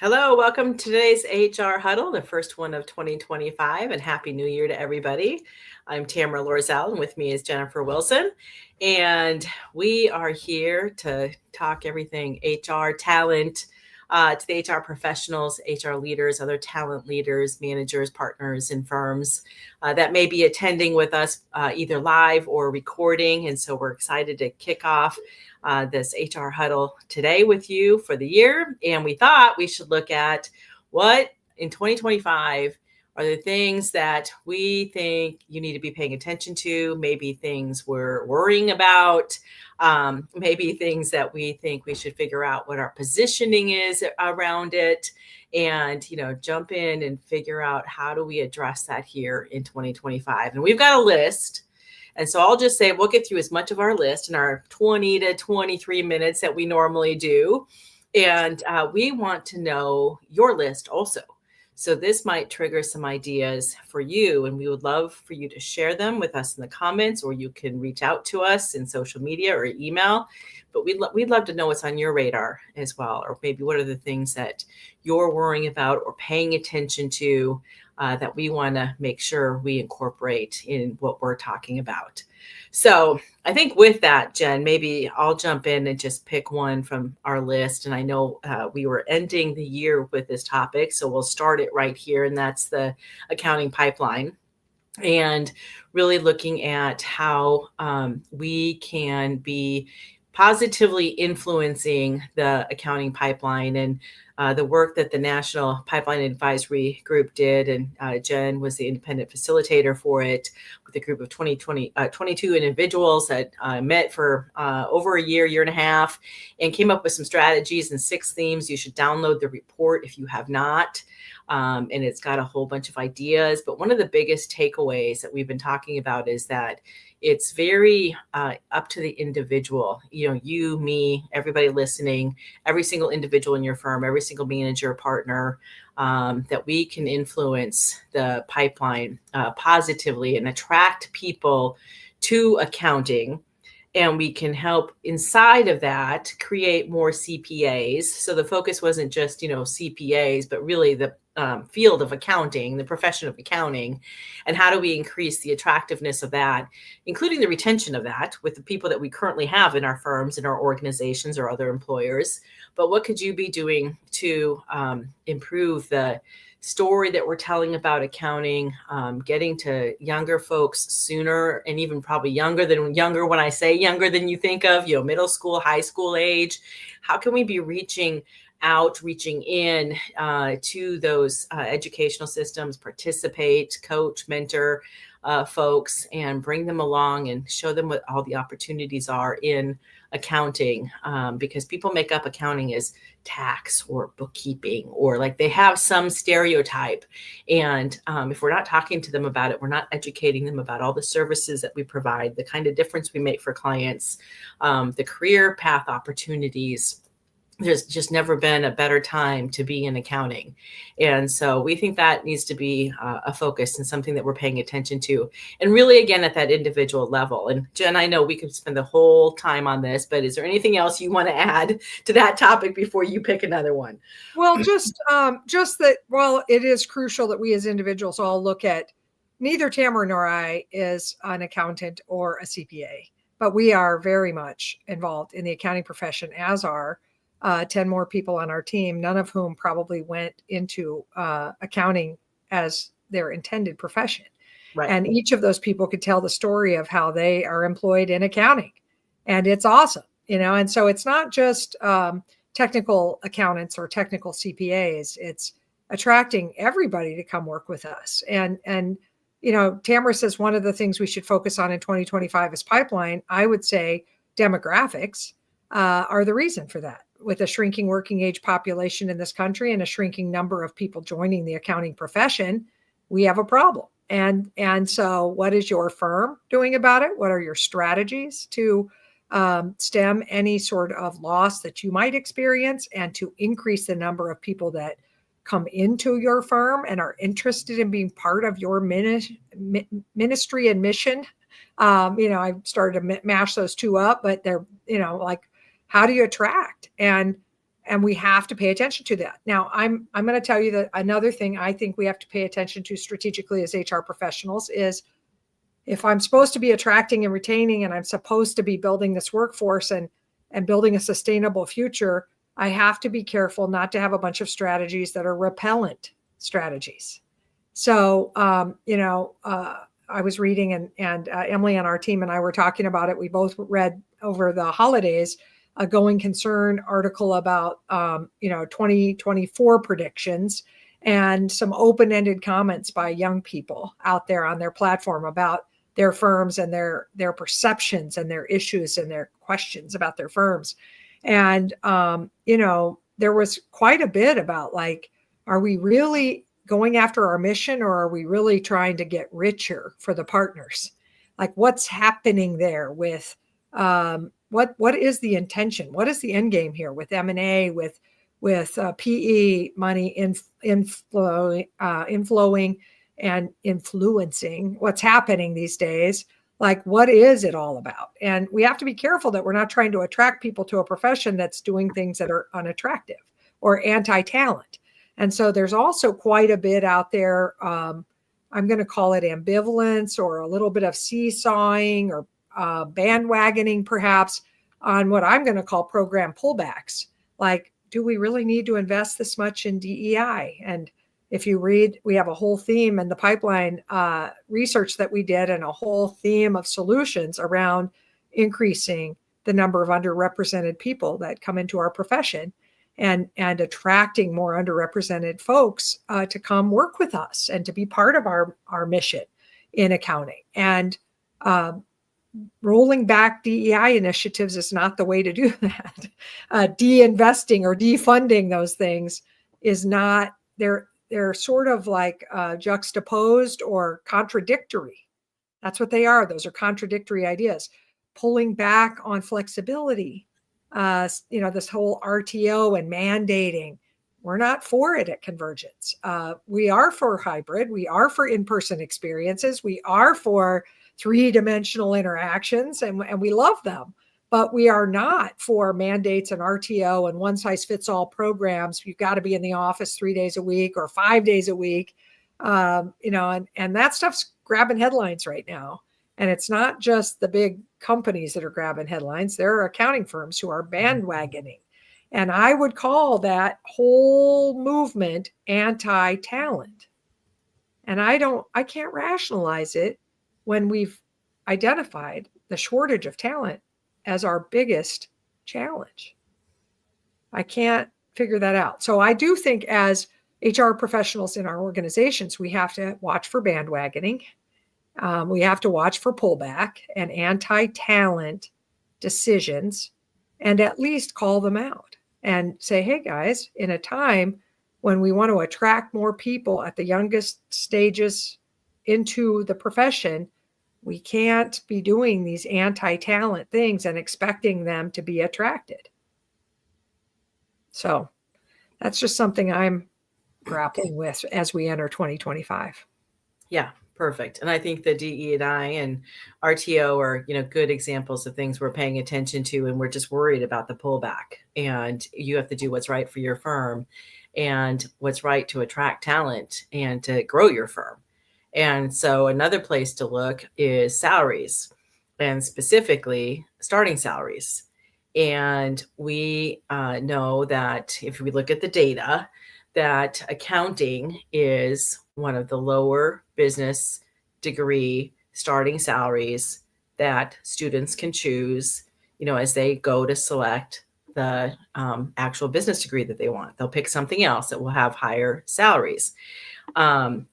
Hello, welcome to today's HR Huddle, the first one of 2025, and Happy New Year to everybody. I'm Tamera Loerzel, and with me is Jennifer Wilson, and we are here to talk everything HR talent to the HR professionals, HR leaders, other talent leaders, managers, partners in firms that may be attending with us either live or recording, and so we're excited to kick off this HR Huddle today with you for the year. And we thought we should look at what in 2025 are the things that we think you need to be paying attention to, maybe things we're worrying about, maybe things that we think we should figure out what our positioning is around it, and jump in and figure out how do we address that here in 2025. And we've got a list. And so I'll just say we'll get through as much of our list in our 20 to 23 minutes that we normally do. And we want to know your list also. So this might trigger some ideas for you, and we would love for you to share them with us in the comments, or you can reach out to us in social media or email. But we'd love to know what's on your radar as well, or maybe what are the things that you're worrying about or paying attention to that we want to make sure we incorporate in what we're talking about. So I think with that, Jen, maybe I'll jump in and just pick one from our list. And I know we were ending the year with this topic, so we'll start it right here. And that's the accounting pipeline. And really looking at how we can be positively influencing the accounting pipeline and the work that the National Pipeline Advisory Group did. And Jen was the independent facilitator for it with a group of 22 individuals that met for over a year and a half, and came up with some strategies and 6 themes. You should download the report if you have not. And it's got a whole bunch of ideas. But one of the biggest takeaways that we've been talking about is that it's very up to the individual, you, me, everybody listening, every single individual in your firm, every single manager, partner, that we can influence the pipeline positively and attract people to accounting. And we can help inside of that create more CPAs. So the focus wasn't just, CPAs, but really the field of accounting, the profession of accounting, and how do we increase the attractiveness of that, including the retention of that with the people that we currently have in our firms, in our organizations, or other employers. But what could you be doing to improve the story that we're telling about accounting, getting to younger folks sooner, and even probably younger when I say younger than you think of, middle school, high school age? How can we be reaching in to those educational systems, participate, coach, mentor folks, and bring them along and show them what all the opportunities are in accounting, because people make up accounting as tax or bookkeeping, or like they have some stereotype. And if we're not talking to them about it, we're not educating them about all the services that we provide, the kind of difference we make for clients, the career path opportunities. There's just never been a better time to be in accounting. And so we think that needs to be a focus and something that we're paying attention to. And really, again, at that individual level. And Jen, I know we could spend the whole time on this, but is there anything else you want to add to that topic before you pick another one? Well, just that, while it is crucial that we as individuals all look at, neither Tamera nor I is an accountant or a CPA, but we are very much involved in the accounting profession, as are 10 more people on our team, none of whom probably went into accounting as their intended profession. Right. And each of those people could tell the story of how they are employed in accounting. And it's awesome, and so it's not just technical accountants or technical CPAs. It's attracting everybody to come work with us. And Tamera says one of the things we should focus on in 2025 is pipeline. I would say demographics are the reason for that. With a shrinking working age population in this country and a shrinking number of people joining the accounting profession, we have a problem. And so what is your firm doing about it? What are your strategies to stem any sort of loss that you might experience, and to increase the number of people that come into your firm and are interested in being part of your ministry and mission? I've started to mash those two up, but they're, like, how do you attract? And And we have to pay attention to that. Now, I'm going to tell you that another thing I think we have to pay attention to strategically as HR professionals is, if I'm supposed to be attracting and retaining, and I'm supposed to be building this workforce and building a sustainable future, I have to be careful not to have a bunch of strategies that are repellent strategies. So, I was reading, and Emily on our team and I were talking about it. We both read over the holidays a going concern article about 2024 predictions, and some open-ended comments by young people out there on their platform about their firms and their perceptions and their issues and their questions about their firms. And there was quite a bit about, like, are we really going after our mission, or are we really trying to get richer for the partners? Like, what's happening there with what is the intention? What is the end game here with M&A, with PE money inflowing and influencing what's happening these days? Like, what is it all about? And we have to be careful that we're not trying to attract people to a profession that's doing things that are unattractive or anti-talent. And so there's also quite a bit out there. I'm going to call it ambivalence, or a little bit of seesawing, or bandwagoning perhaps, on what I'm going to call program pullbacks. Like, do we really need to invest this much in DEI? And if you read, we have a whole theme in the pipeline research that we did, and a whole theme of solutions around increasing the number of underrepresented people that come into our profession, and attracting more underrepresented folks to come work with us and to be part of our mission in accounting. And rolling back DEI initiatives is not the way to do that. De-investing or defunding those things is not. They're sort of like juxtaposed or contradictory. That's what they are. Those are contradictory ideas. Pulling back on flexibility, this whole RTO and mandating. We're not for it at Convergence. We are for hybrid. We are for in-person experiences. We are for three-dimensional interactions, and we love them. But we are not for mandates and RTO and one-size-fits-all programs. You've got to be in the office 3 days a week or 5 days a week, and that stuff's grabbing headlines right now. And it's not just the big companies that are grabbing headlines. There are accounting firms who are bandwagoning. And I would call that whole movement anti-talent. And I can't rationalize it when we've identified the shortage of talent as our biggest challenge. I can't figure that out. So I do think, as HR professionals in our organizations, we have to watch for bandwagoning. We have to watch for pullback and anti-talent decisions, and at least call them out and say, hey guys, in a time when we want to attract more people at the youngest stages into the profession, we can't be doing these anti-talent things and expecting them to be attracted. So that's just something I'm grappling with as we enter 2025. Yeah, perfect. And I think the DE&I and RTO are, good examples of things we're paying attention to, and we're just worried about the pullback. And you have to do what's right for your firm and what's right to attract talent and to grow your firm. And so another place to look is salaries, and specifically starting salaries. And we know that if we look at the data, that accounting is one of the lower business degree starting salaries that students can choose, as they go to select the actual business degree that they want. They'll pick something else that will have higher salaries. And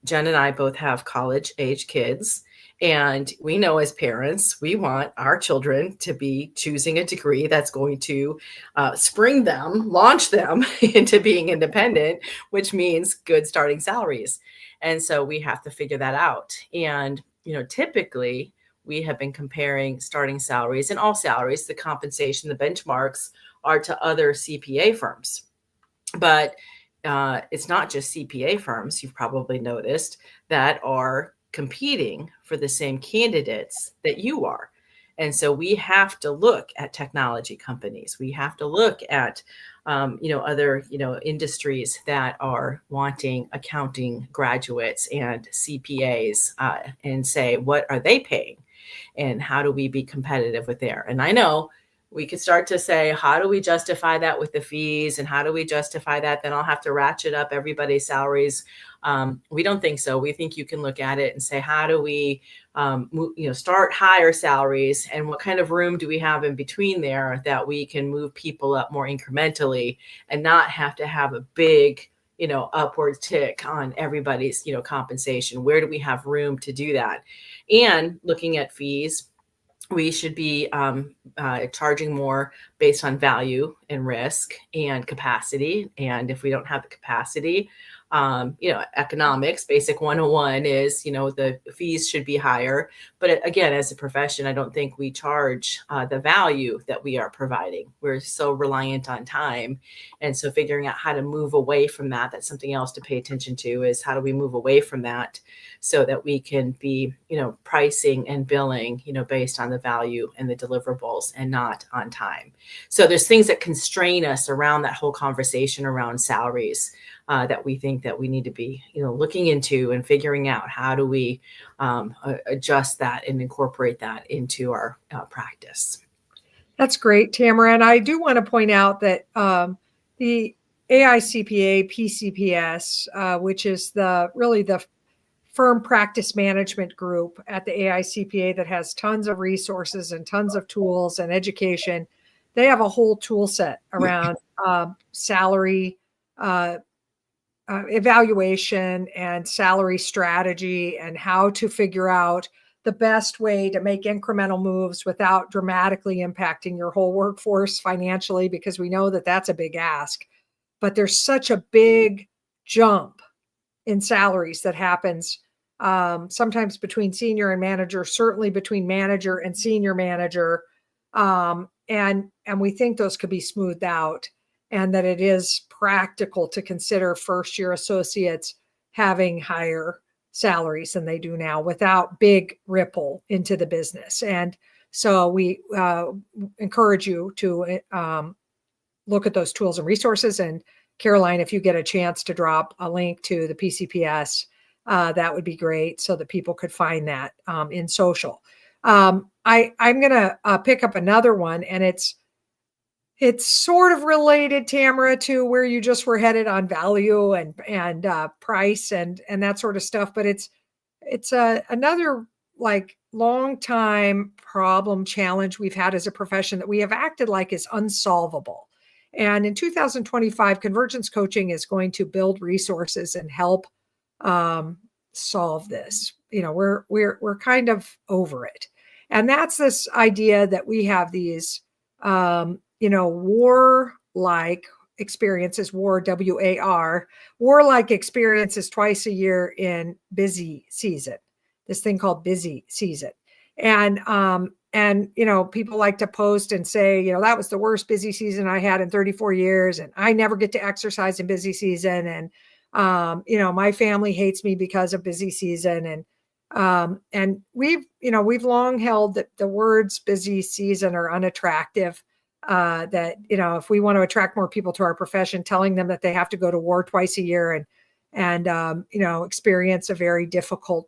Jen and I both have college age kids, and we know as parents, we want our children to be choosing a degree that's going to launch them into being independent, which means good starting salaries. And so we have to figure that out. And, typically we have been comparing starting salaries and all salaries, the compensation, the benchmarks are to other CPA firms. But it's not just CPA firms, you've probably noticed, that are competing for the same candidates that you are. And so we have to look at technology companies. We have to look at other, industries that are wanting accounting graduates and CPAs, and say, what are they paying? And how do we be competitive with there? And I know we could start to say, how do we justify that with the fees? And how do we justify that? Then I'll have to ratchet up everybody's salaries. We don't think so. We think you can look at it and say, how do we start higher salaries, and what kind of room do we have in between there that we can move people up more incrementally and not have to have a big upward tick on everybody's compensation? Where do we have room to do that? And looking at fees, we should be charging more based on value and risk and capacity. And if we don't have the capacity, economics, basic 101 is, the fees should be higher. But again, as a profession, I don't think we charge the value that we are providing. We're so reliant on time. And so figuring out how to move away from that, that's something else to pay attention to, is how do we move away from that so that we can be, pricing and billing, based on the value and the deliverables and not on time. So there's things that constrain us around that whole conversation around salaries that we think that we need to be, looking into and figuring out how do we adjust that and incorporate that into our practice. That's great, Tamara. And I do want to point out that the AICPA PCPS, which is really the firm practice management group at the AICPA that has tons of resources and tons of tools and education, they have a whole tool set around salary evaluation and salary strategy, and how to figure out the best way to make incremental moves without dramatically impacting your whole workforce financially, because we know that that's a big ask. But there's such a big jump in salaries that happens sometimes between senior and manager, certainly between manager and senior manager. And we think those could be smoothed out, and that it is practical to consider first year associates having higher salaries than they do now without big ripple into the business. And so we encourage you to look at those tools and resources. And Caroline, if you get a chance to drop a link to the PCPS, that would be great, so that people could find that in social. I'm going to pick up another one, and it's sort of related, Tamara, to where you just were headed on value and price and that sort of stuff. But it's another like long time problem challenge we've had as a profession that we have acted like is unsolvable. And in 2025, Convergence Coaching is going to build resources and help solve this. We're kind of over it, and that's this idea that we have these war-like experiences, warlike experiences twice a year in busy season, this thing called busy season. And people like to post and say, that was the worst busy season I had in 34 years. And I never get to exercise in busy season. And, my family hates me because of busy season. And we've long held that the words busy season are unattractive. That, if we want to attract more people to our profession, telling them that they have to go to war twice a year and experience a very difficult,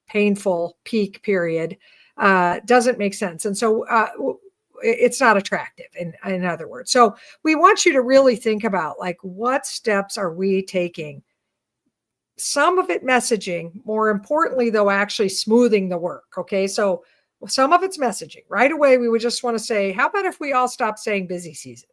painful peak period doesn't make sense. And so it's not attractive, in other words. So we want you to really think about, like, what steps are we taking? Some of it messaging, more importantly, though, actually smoothing the work. Okay. So some of it's messaging. Right away, we would just want to say, how about if we all stop saying busy season?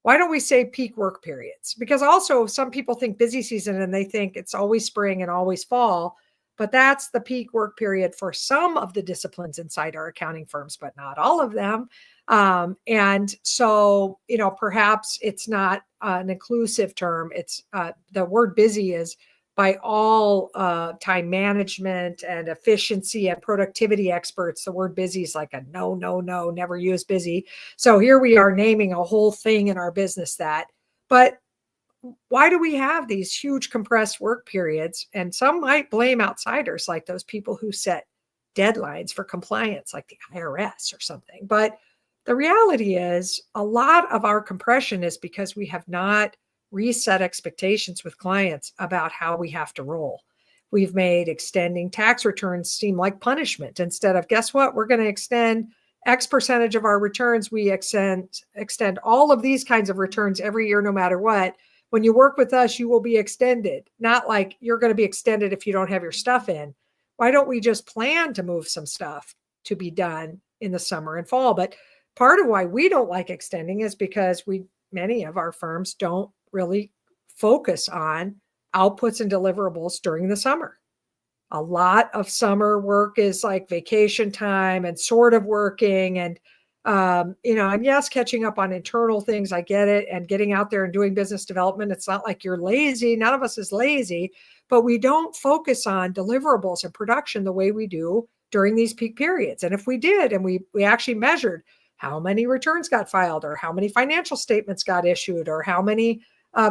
Why don't we say peak work periods? Because also some people think busy season and they think it's always spring and always fall, but that's the peak work period for some of the disciplines inside our accounting firms, but not all of them. And so, perhaps it's not an inclusive term. It's the word busy is by all time management and efficiency and productivity experts. The word busy is like a no, never use busy. So here we are naming a whole thing in our business that, but why do we have these huge compressed work periods? And some might blame outsiders, like those people who set deadlines for compliance, like the IRS or something. But The reality is a lot of our compression is because we have not reset expectations with clients about how we have to roll. We've made extending tax returns seem like punishment instead of, guess what, we're going to extend X percentage of our returns. We extend all of these kinds of returns every year, no matter what. When you work with us, you will be extended, not like you're going to be extended if you don't have your stuff in. Why don't we just plan to move some stuff to be done in the summer and fall? But part of why we don't like extending is because many of our firms don't really focus on outputs and deliverables during the summer. A lot of summer work is like vacation time and sort of working and and yes, catching up on internal things. I get it. And getting out there and doing business development. It's not like you're lazy. None of us is lazy, but we don't focus on deliverables and production the way we do during these peak periods. And if we did, and we actually measured how many returns got filed or how many financial statements got issued or how many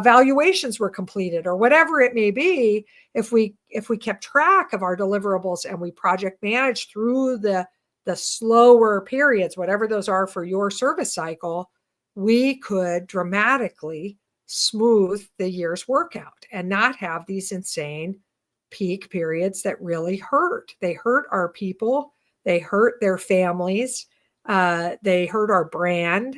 valuations were completed or whatever it may be, if we kept track of our deliverables and we project managed through the slower periods, whatever those are for your service cycle, we could dramatically smooth the year's work out and not have these insane peak periods that really hurt. They hurt our people, they hurt their families, they hurt our brand,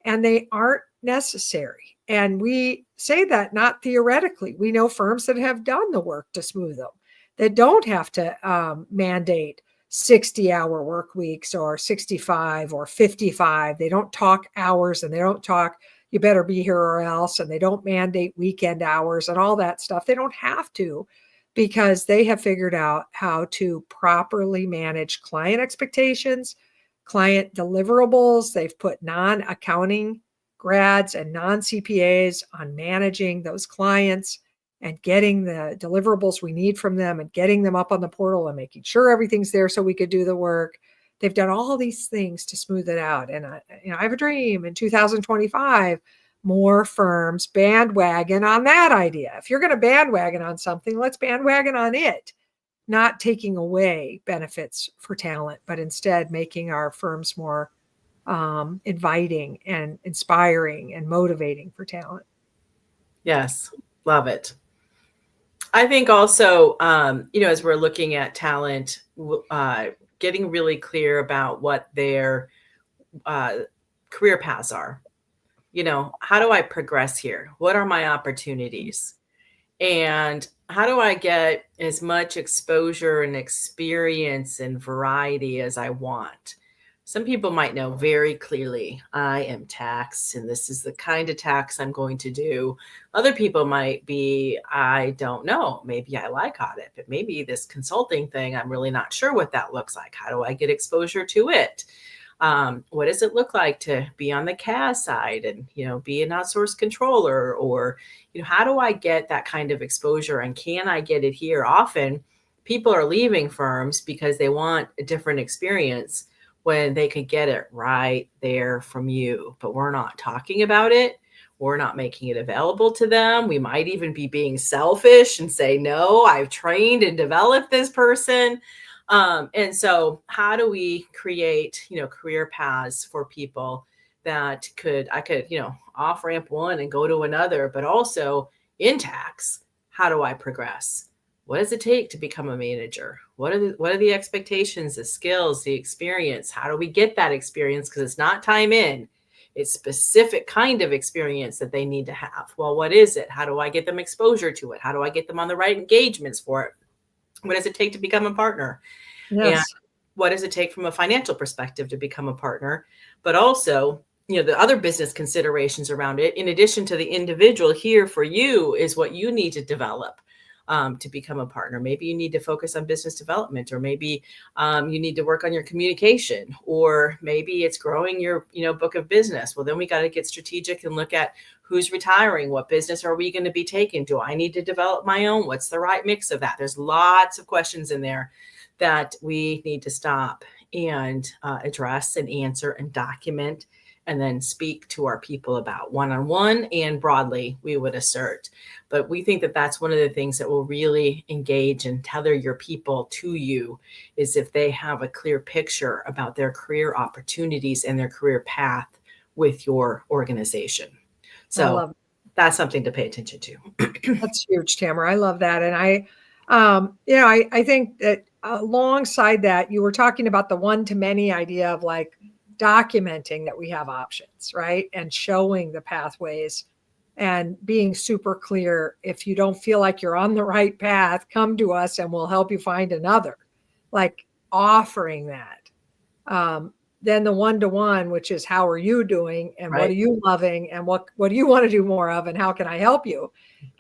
and they aren't necessary. And we say that not theoretically. We know firms that have done the work to smooth them, that don't have to mandate 60-hour work weeks or 65 or 55. They don't talk hours and they don't talk, you better be here or else. And they don't mandate weekend hours and all that stuff. They don't have to because they have figured out how to properly manage client expectations, client deliverables. They've put non-accounting grads and non-CPAs on managing those clients and getting the deliverables we need from them and getting them up on the portal and making sure everything's there so we could do the work. They've done all these things to smooth it out. And I have a dream in 2025, more firms bandwagon on that idea. If you're going to bandwagon on something, let's bandwagon on it, not taking away benefits for talent, but instead making our firms more inviting and inspiring and motivating for talent. Yes, love it. I think also, as we're looking at talent, getting really clear about what their career paths are. How do I progress here? What are my opportunities? And how do I get as much exposure and experience and variety as I want? Some people might know very clearly, I am tax, and this is the kind of tax I'm going to do. Other people might be, I don't know, maybe I like audit, but maybe this consulting thing, I'm really not sure what that looks like. How do I get exposure to it? What does it look like to be on the CAS side and, be an outsourced controller? Or, how do I get that kind of exposure, and can I get it here? Often people are leaving firms because they want a different experience when they could get it right there from you, but we're not talking about it. We're not making it available to them. We might even be being selfish and say, no, I've trained and developed this person. And so how do we create, career paths for people that I could, off ramp one and go to another, but also in tax, how do I progress? What does it take to become a manager? What are the expectations, the skills, the experience? How do we get that experience? Because it's not time in. It's specific kind of experience that they need to have. Well, what is it? How do I get them exposure to it? How do I get them on the right engagements for it? What does it take to become a partner? Yes. And what does it take from a financial perspective to become a partner? But also, the other business considerations around it, in addition to the individual here for you, is what you need to develop to become a partner. Maybe you need to focus on business development, or maybe you need to work on your communication, or maybe it's growing your book of business. Well, then we got to get strategic and look at who's retiring, what business are we going to be taking? Do I need to develop my own? What's the right mix of that? There's lots of questions in there that we need to stop and address and answer and document and then speak to our people about one-on-one and broadly, we would assert. But we think that that's one of the things that will really engage and tether your people to you, is if they have a clear picture about their career opportunities and their career path with your organization. I So love that's something to pay attention to. That's huge, Tamara. I love that. And I think that alongside that, you were talking about the one to many idea of like documenting that we have options, right? And showing the pathways and being super clear. If you don't feel like you're on the right path, come to us and we'll help you find another, like offering that. Then the one-to-one, which is how are you doing and what are Right. you loving and what do you want to do more of and how can I help you?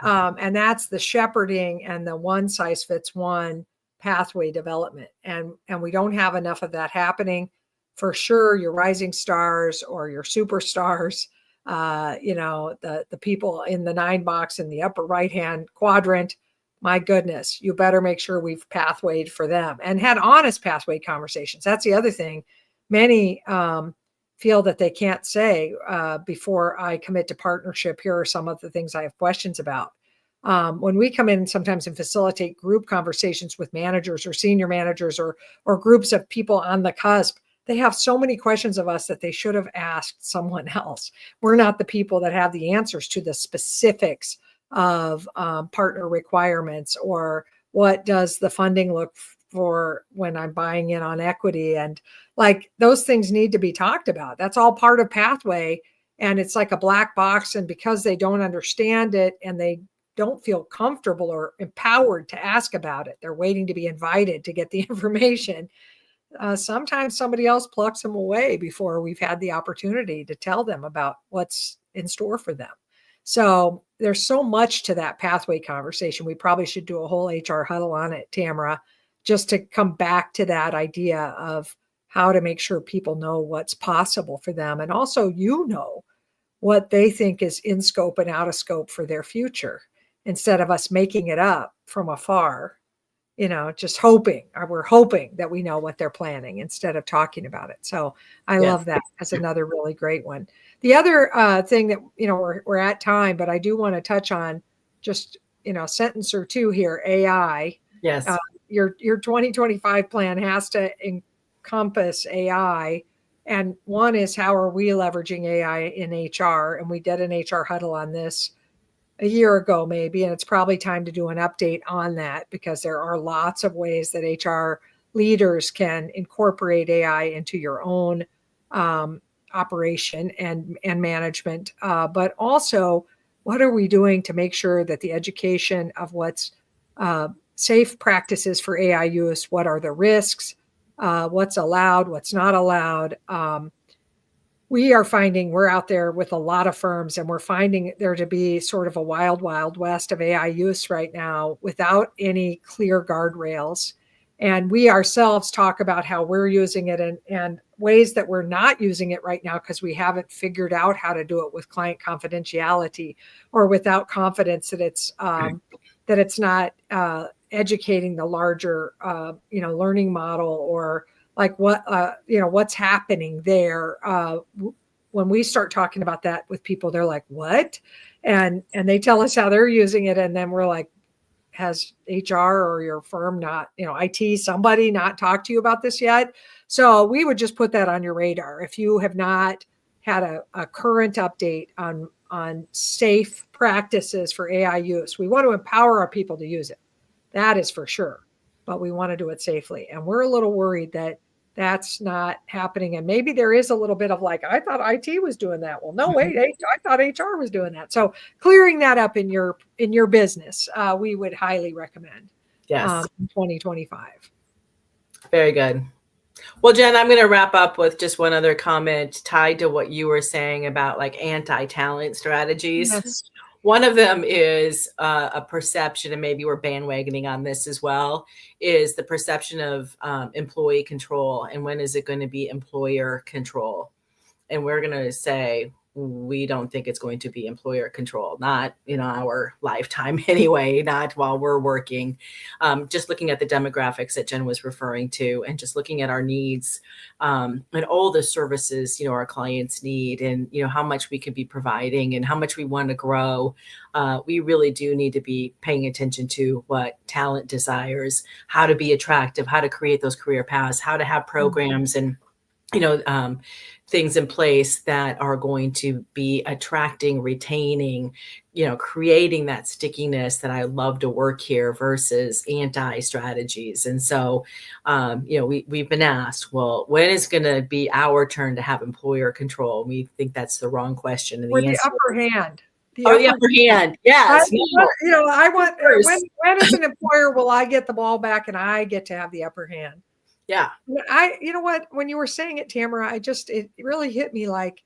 And that's the shepherding and the one size fits one pathway development. And we don't have enough of that happening. For sure, your rising stars or your superstars, the people in the 9 box in the upper right hand quadrant, my goodness, you better make sure we've pathwayed for them and had honest pathway conversations. That's the other thing. Many feel that they can't say before I commit to partnership, here are some of the things I have questions about. When we come in sometimes and facilitate group conversations with managers or senior managers or groups of people on the cusp, they have so many questions of us that they should have asked someone else. We're not the people that have the answers to the specifics of partner requirements, or what does the funding look for when I'm buying in on equity, and like those things need to be talked about. That's all part of pathway, and it's like a black box, and because they don't understand it and they don't feel comfortable or empowered to ask about it, they're waiting to be invited to get the information. Sometimes somebody else plucks them away before we've had the opportunity to tell them about what's in store for them. So there's so much to that pathway conversation. We probably should do a whole HR huddle on it, Tamara, just to come back to that idea of how to make sure people know what's possible for them. And also, what they think is in scope and out of scope for their future, instead of us making it up from afar, just hoping, or we're hoping that we know what they're planning instead of talking about it. So I Yes. love that as another really great one. The other thing that, we're at time, but I do want to touch on just, a sentence or two here, AI. Yes. Your 2025 plan has to encompass AI. And one is, how are we leveraging AI in HR? And we did an HR huddle on this a year ago, maybe, and it's probably time to do an update on that, because there are lots of ways that HR leaders can incorporate AI into your own operation and management. But also, what are we doing to make sure that the education of what's safe practices for AI use, what are the risks, what's allowed, what's not allowed. We are finding, we're out there with a lot of firms, and we're finding there to be sort of a wild, wild west of AI use right now without any clear guardrails. And we ourselves talk about how we're using it, and ways that we're not using it right now because we haven't figured out how to do it with client confidentiality, or without confidence that it's not educating the larger learning model, or like what's happening there. When we start talking about that with people, they're like, what? And they tell us how they're using it. And then we're like, has HR or your firm not, IT, somebody not talked to you about this yet? So we would just put that on your radar. If you have not had a current update on safe practices for AI use, we want to empower our people to use it. That is for sure. But we want to do it safely. And we're a little worried that that's not happening. And maybe there is a little bit of like, I thought IT was doing that. Well, no, wait, I thought HR was doing that. So clearing that up in your business, we would highly recommend. Yes. In 2025. Very good. Well, Jen, I'm going to wrap up with just one other comment tied to what you were saying about like anti-talent strategies. Yes. One of them is a perception, and maybe we're bandwagoning on this as well, is the perception of employee control, and when is it going to be employer control? And we're going to say, we don't think it's going to be employer control, not in our lifetime anyway, not while we're working. Just looking at the demographics that Jen was referring to, and just looking at our needs, and all the services, our clients need, and, how much we could be providing and how much we want to grow. We really do need to be paying attention to what talent desires, how to be attractive, how to create those career paths, how to have programs and things in place that are going to be attracting, retaining, creating that stickiness that I love to work here versus anti strategies. And so, we've been asked, well, when is going to be our turn to have employer control? We think that's the wrong question. And Or the the answer upper hand. the upper hand. Yes. I want, First. when as an employer will I get the ball back and I get to have the upper hand? Yeah. You know what, when you were saying it, Tamera, it really hit me like,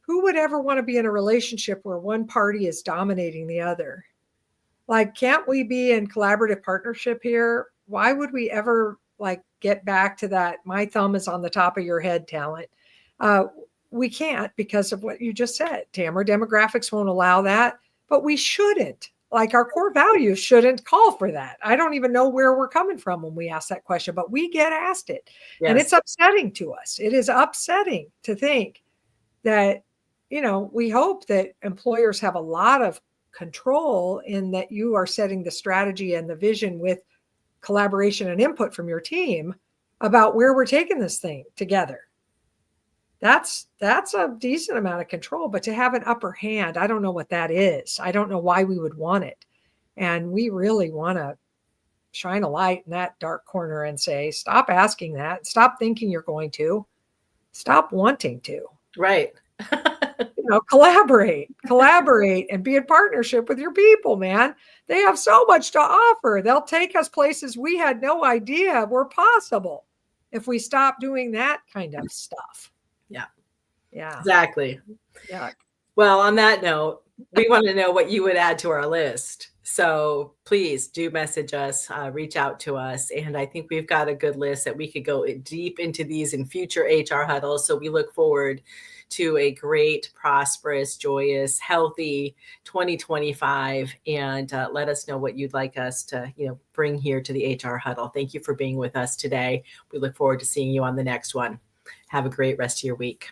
who would ever want to be in a relationship where one party is dominating the other? Like, can't we be in collaborative partnership here? Why would we ever get back to that my thumb is on the top of your head talent? We can't, because of what you just said, Tamara. Demographics won't allow that, but we shouldn't. Our core values shouldn't call for that. I don't even know where we're coming from when we ask that question, but we get asked it. Yes. And it's upsetting to us. It is upsetting to think that, we hope that employers have a lot of control in that you are setting the strategy and the vision with collaboration and input from your team about where we're taking this thing together. That's a decent amount of control, but to have an upper hand, I don't know what that is. I don't know why we would want it. And we really want to shine a light in that dark corner and say, stop asking that. Stop thinking you're going to. Stop wanting to. Right. Collaborate and be in partnership with your people, man. They have so much to offer. They'll take us places we had no idea were possible if we stop doing that kind of stuff. Yeah. Exactly. Yeah. Well, on that note, we want to know what you would add to our list. So please do message us, reach out to us. And I think we've got a good list that we could go deep into these in future HR huddles. So we look forward to a great, prosperous, joyous, healthy 2025. And let us know what you'd like us to, bring here to the HR huddle. Thank you for being with us today. We look forward to seeing you on the next one. Have a great rest of your week.